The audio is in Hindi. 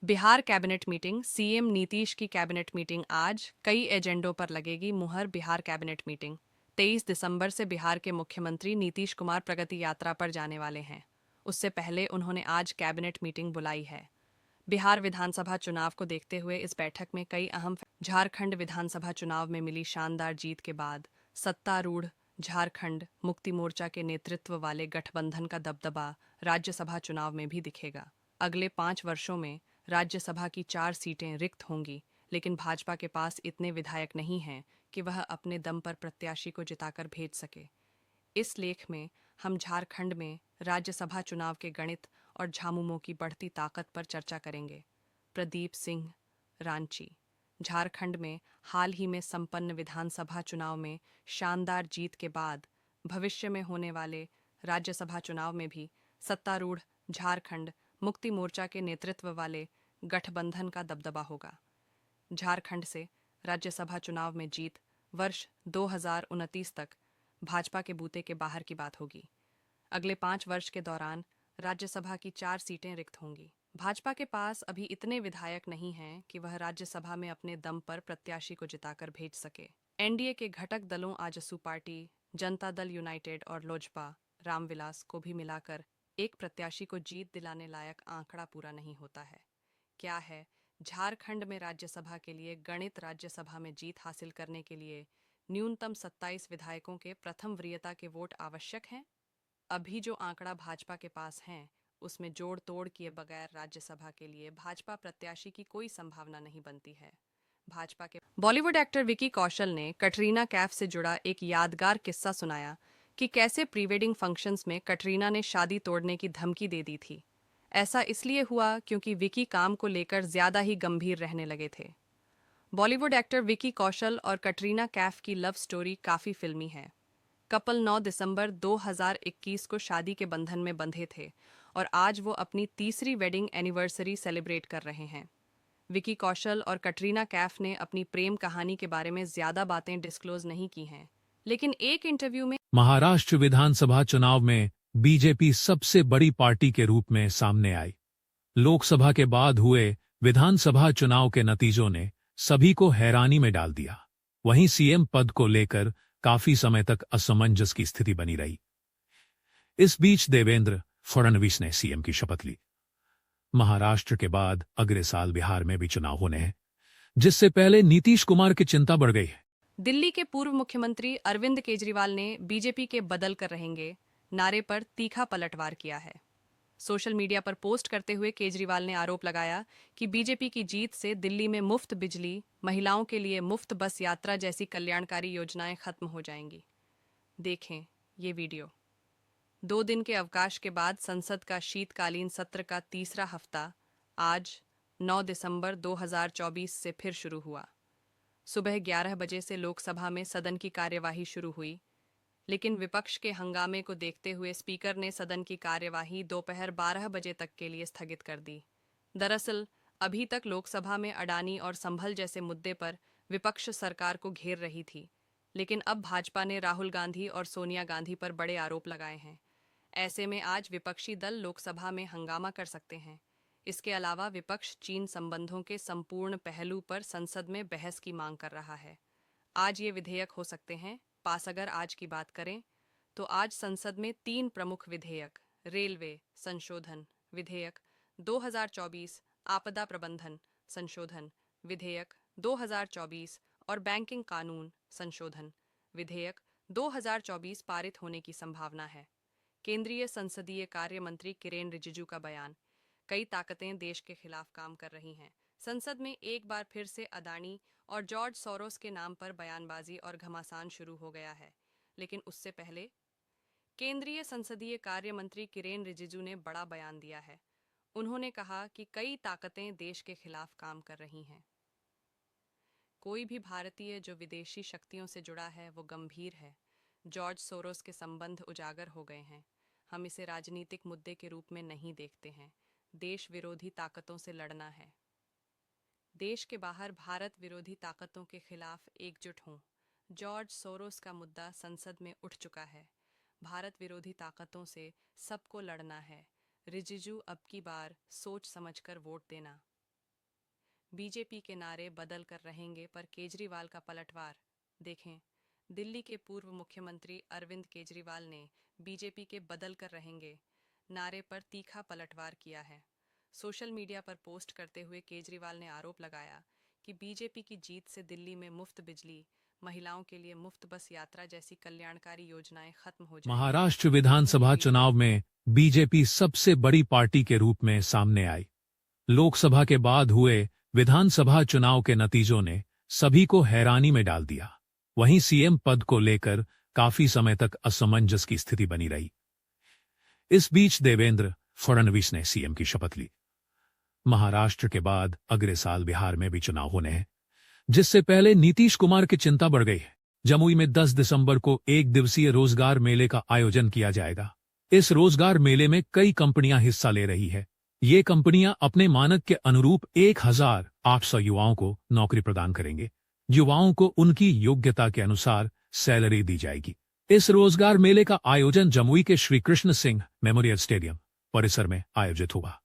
Bihar cabinet meeting. CM Nitish की कैबिनेट मीटिंग आज। कई एजेंडों पर लगेगी मुहर। बिहार कैबिनेट मीटिंग 23 दिसंबर से बिहार के मुख्यमंत्री नीतीश कुमार प्रगति यात्रा पर जाने वाले हैं। उससे पहले उन्होंने आज कैबिनेट मीटिंग बुलाई है। बिहार विधानसभा चुनाव को देखते हुए इस बैठक में कई अहम झारखंड विधानसभा चुनाव में मिली शानदार जीत के बाद सत्तारूढ़ झारखंड मुक्ति मोर्चा के नेतृत्व वाले गठबंधन का दबदबा राज्यसभा चुनाव में भी दिखेगा। अगले 5 वर्षों में राज्यसभा की 4 सीटें रिक्त होंगी, लेकिन भाजपा के पास इतने विधायक नहीं हैं कि वह अपने दम पर प्रत्याशी को जिताकर भेज सके। इस लेख में हम झारखंड में राज्यसभा चुनाव के गणित और झामुमो की बढ़ती ताकत पर चर्चा करेंगे। प्रदीप सिंह, रांची। झारखंड में हाल ही में संपन्न विधानसभा चुनाव में शानदार जीत के बाद भविष्य में होने वाले राज्यसभा चुनाव में भी सत्तारूढ़ झारखंड मुक्ति मोर्चा के नेतृत्व वाले गठबंधन का दबदबा होगा। झारखंड से राज्यसभा चुनाव में जीत वर्ष 2029 तक भाजपा के बूते के बाहर की बात होगी। अगले 5 वर्ष के दौरान राज्यसभा की 4 सीटें रिक्त होंगी। भाजपा के पास अभी इतने विधायक नहीं हैं कि वह राज्यसभा में अपने दम पर प्रत्याशी को जिताकर भेज सके। एनडीए के घटक दलों आजसू पार्टी, जनता दल यूनाइटेड और लोजपा रामविलास को भी मिलाकर एक प्रत्याशी को जीत दिलाने लायक आंकड़ा पूरा नहीं होता है। क्या है झारखंड में राज्यसभा के लिए गणित? राज्यसभा में जीत हासिल करने के लिए न्यूनतम 27 विधायकों के प्रथम वरीयता के वोट आवश्यक हैं। अभी जो आंकड़ा भाजपा के पास हैं, उसमें जोड़ तोड़ किए बगैर राज्यसभा के लिए भाजपा प्रत्याशी की कोई संभावना नहीं बनती है। भाजपा के बॉलीवुड एक्टर विकी कौशल ने कटरीना कैफ से जुड़ा एक यादगार किस्सा सुनाया कि कैसे प्री वेडिंग फंक्शंस में कटरीना ने शादी तोड़ने की धमकी दे दी थी। ऐसा इसलिए हुआ क्योंकि विकी काम को लेकर ज्यादा ही गंभीर रहने लगे थे। बॉलीवुड एक्टर विकी कौशल और कटरीना कैफ की लव स्टोरी काफी फिल्मी है। कपल 9 दिसंबर 2021 को शादी के बंधन में बंधे थे और आज वो अपनी तीसरी वेडिंग एनिवर्सरी सेलिब्रेट कर रहे हैं। विकी कौशल और कटरीना कैफ ने अपनी प्रेम कहानी के बारे में ज्यादा बातें डिस्क्लोज नहीं की हैं, लेकिन एक इंटरव्यू में महाराष्ट्र विधानसभा चुनाव में बीजेपी सबसे बड़ी पार्टी के रूप में सामने आई। लोकसभा के बाद हुए विधानसभा चुनाव के नतीजों ने सभी को हैरानी में डाल दिया। वहीं सीएम पद को लेकर काफी समय तक असमंजस की स्थिति बनी रही। इस बीच देवेंद्र फडणवीस ने सीएम की शपथ ली। महाराष्ट्र के बाद अगले साल बिहार में भी चुनाव होने हैं, जिससे पहले नीतीश कुमार की चिंता बढ़ गई है। दिल्ली के पूर्व मुख्यमंत्री अरविंद केजरीवाल ने बीजेपी के बदल कर रहेंगे नारे पर तीखा पलटवार किया है। सोशल मीडिया पर पोस्ट करते हुए केजरीवाल ने आरोप लगाया कि बीजेपी की जीत से दिल्ली में मुफ्त बिजली, महिलाओं के लिए मुफ्त बस यात्रा जैसी कल्याणकारी योजनाएं खत्म हो जाएंगी। देखें ये वीडियो। 2 दिन के अवकाश के बाद संसद का शीतकालीन सत्र का तीसरा हफ्ता आज 9 दिसंबर 2024 से फिर शुरू हुआ। सुबह 11 बजे से लोकसभा में सदन की कार्यवाही शुरू हुई, लेकिन विपक्ष के हंगामे को देखते हुए स्पीकर ने सदन की कार्यवाही दोपहर 12 बजे तक के लिए स्थगित कर दी। दरअसल अभी तक लोकसभा में अडानी और संभल जैसे मुद्दे पर विपक्ष सरकार को घेर रही थी, लेकिन अब भाजपा ने राहुल गांधी और सोनिया गांधी पर बड़े आरोप लगाए हैं। ऐसे में आज विपक्षी दल लोकसभा में हंगामा कर सकते हैं। इसके अलावा विपक्ष चीन संबंधों के संपूर्ण पहलू पर संसद में बहस की मांग कर रहा है। आज ये विधेयक हो सकते हैं पास। अगर आज की बात करें तो आज संसद में 3 प्रमुख विधेयक, रेलवे संशोधन विधेयक 2024, आपदा प्रबंधन संशोधन विधेयक 2024 और बैंकिंग कानून संशोधन विधेयक 2024 पारित होने की संभावना है। केंद्रीय संसदीय कार्य मंत्री किरेन रिजिजू का बयान। कई ताकतें देश के खिलाफ काम कर रही हैं। संसद में एक बार फिर से अदानी और जॉर्ज सोरोस के नाम पर बयानबाजी और घमासान शुरू हो गया है, लेकिन उससे पहले केंद्रीय संसदीय कार्य मंत्री किरेन रिजिजू ने बड़ा बयान दिया है। उन्होंने कहा कि कई ताकतें देश के खिलाफ काम कर रही हैं। कोई भी भारतीय जो विदेशी शक्तियों से जुड़ा है वो गंभीर है। जॉर्ज सोरोस के संबंध उजागर हो गए हैं। हम इसे राजनीतिक मुद्दे के रूप में नहीं देखते हैं। देश विरोधी ताकतों से लड़ना है। देश के बाहर भारत विरोधी ताकतों के खिलाफ एकजुट हों। जॉर्ज सोरोस का मुद्दा संसद में उठ चुका है। भारत विरोधी ताकतों से सबको लड़ना है। रिजिजू अब की बार सोच समझकर वोट देना। बीजेपी के नारे बदल कर रहेंगे पर केजरीवाल का पलटवार। देखें, दिल्ली के पूर्व मुख्यमंत्री अरविंद केजरीवाल ने बीजेपी के बदल कर रहेंगे नारे पर तीखा पलटवार किया है। सोशल मीडिया पर पोस्ट करते हुए केजरीवाल ने आरोप लगाया कि बीजेपी की जीत से दिल्ली में मुफ्त बिजली, महिलाओं के लिए मुफ्त बस यात्रा जैसी कल्याणकारी योजनाएं खत्म हो जाएंगी। महाराष्ट्र विधानसभा चुनाव में बीजेपी सबसे बड़ी पार्टी के रूप में सामने आई। लोकसभा के बाद हुए विधानसभा चुनाव के नतीजों ने सभी को हैरानी में डाल दिया। वहीं सीएम पद को लेकर काफी समय तक असमंजस की स्थिति बनी रही। इस बीच देवेंद्र फडणवीस ने सीएम की शपथ ली। महाराष्ट्र के बाद अगले साल बिहार में भी चुनाव होने हैं, जिससे पहले नीतीश कुमार की चिंता बढ़ गई है। जमुई में 10 दिसंबर को एक दिवसीय रोजगार मेले का आयोजन किया जाएगा। इस रोजगार मेले में कई कंपनियां हिस्सा ले रही है। ये कंपनियां अपने मानक के अनुरूप 1800 युवाओं को नौकरी प्रदान करेंगे। युवाओं को उनकी योग्यता के अनुसार सैलरी दी जाएगी। इस रोजगार मेले का आयोजन जमुई के श्री कृष्ण सिंह मेमोरियल स्टेडियम परिसर में आयोजित हुआ।